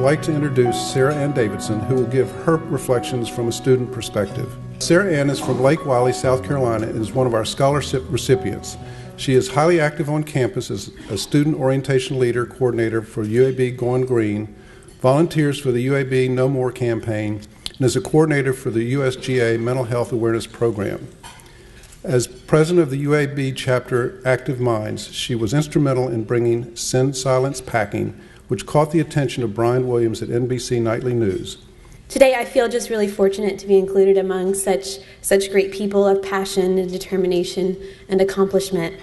like to introduce Sarahanne Davidson, who will give her reflections from a student perspective. Sarahanne is from Lake Wylie, South Carolina, and is one of our scholarship recipients. She is highly active on campus as a student orientation leader coordinator for UAB Going Green, volunteers for the UAB No More campaign, and is a coordinator for the USGA Mental Health Awareness Program. As president of the UAB chapter Active Minds, she was instrumental in bringing Send Silence Packing, which caught the attention of Brian Williams at NBC Nightly News. Today I feel just really fortunate to be included among such great people of passion and determination and accomplishment.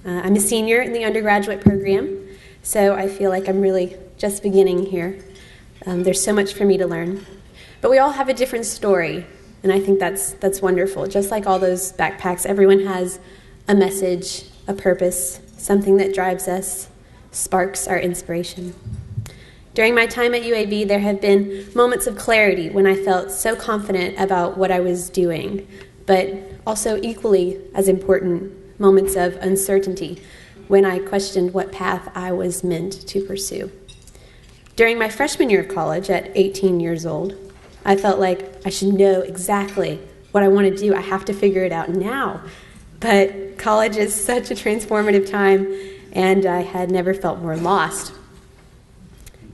I'm a senior in the undergraduate program, so I feel like I'm really just beginning here. There's so much for me to learn. But we all have a different story, and I think that's wonderful. Just like all those backpacks, everyone has a message, a purpose, something that drives us, sparks our inspiration. During my time at UAB, there have been moments of clarity when I felt so confident about what I was doing, but also equally as important, moments of uncertainty when I questioned what path I was meant to pursue. During my freshman year of college, at 18 years old, I felt like I should know exactly what I want to do. I have to figure it out now. But college is such a transformative time, and I had never felt more lost.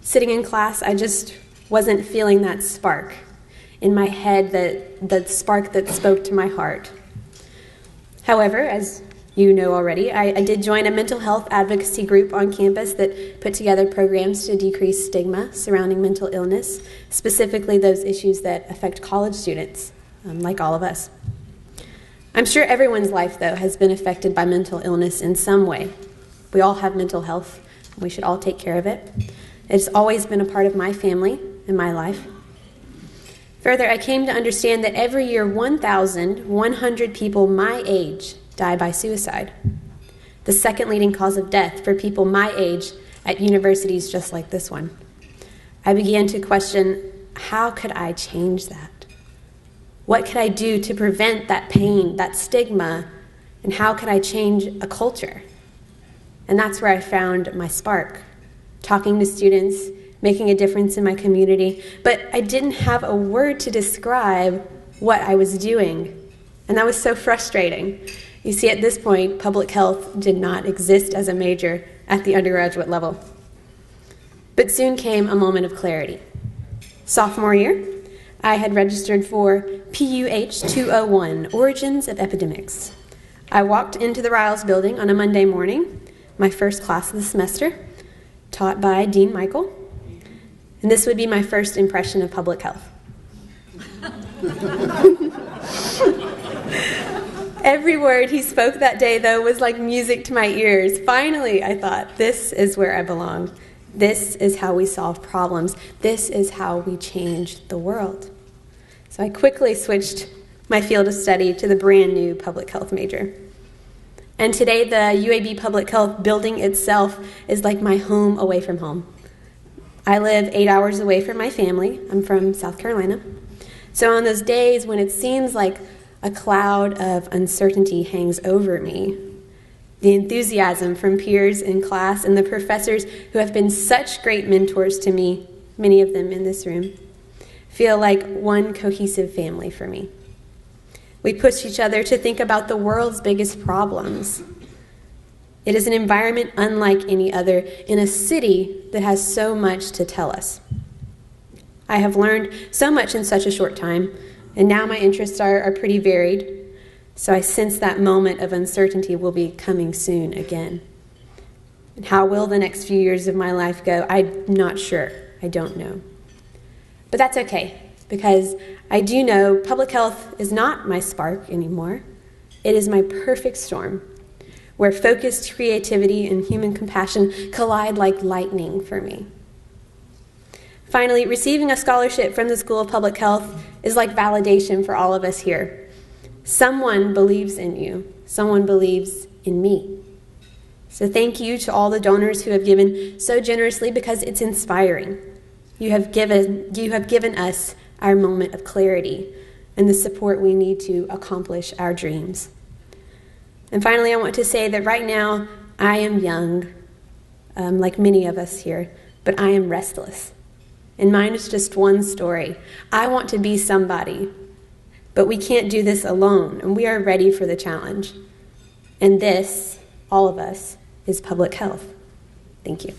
Sitting in class, I just wasn't feeling that spark in my head, that spark that spoke to my heart. However, as you know already, I did join a mental health advocacy group on campus that put together programs to decrease stigma surrounding mental illness, specifically those issues that affect college students, like all of us. I'm sure everyone's life, though, has been affected by mental illness in some way. We all have mental health. We should all take care of it. It's always been a part of my family and my life. Further, I came to understand that every year 1,100 people my age die by suicide, the second leading cause of death for people my age at universities just like this one. I began to question, how could I change that? What could I do to prevent that pain, that stigma, and how could I change a culture? And that's where I found my spark, talking to students, making a difference in my community, but I didn't have a word to describe what I was doing, and that was so frustrating. You see, at this point, public health did not exist as a major at the undergraduate level. But soon came a moment of clarity. Sophomore year, I had registered for PUH 201, Origins of Epidemics. I walked into the Riles building on a Monday morning, my first class of the semester, taught by Dean Michael, and this would be my first impression of public health. Every word he spoke that day, though, was like music to my ears. Finally, I thought, this is where I belong. This is how we solve problems. This is how we change the world. So I quickly switched my field of study to the brand new public health major. And today, the UAB Public Health building itself is like my home away from home. I live 8 hours away from my family. I'm from South Carolina. So on those days when it seems like a cloud of uncertainty hangs over me, the enthusiasm from peers in class and the professors who have been such great mentors to me, many of them in this room, feel like one cohesive family for me. We push each other to think about the world's biggest problems. It is an environment unlike any other in a city that has so much to tell us. I have learned so much in such a short time, and now my interests are pretty varied, so I sense that moment of uncertainty will be coming soon again. And how will the next few years of my life go? I'm not sure. I don't know. But that's okay, because I do know public health is not my spark anymore. It is my perfect storm, where focused creativity and human compassion collide like lightning for me. Finally, receiving a scholarship from the School of Public Health is like validation for all of us here. Someone believes in you. Someone believes in me. So thank you to all the donors who have given so generously, because it's inspiring. You have given us our moment of clarity and the support we need to accomplish our dreams. And finally, I want to say that right now, I am young, like many of us here, but I am restless. and mine is just one story. I want to be somebody, but we can't do this alone, and we are ready for the challenge. And this, all of us, is public health. Thank you.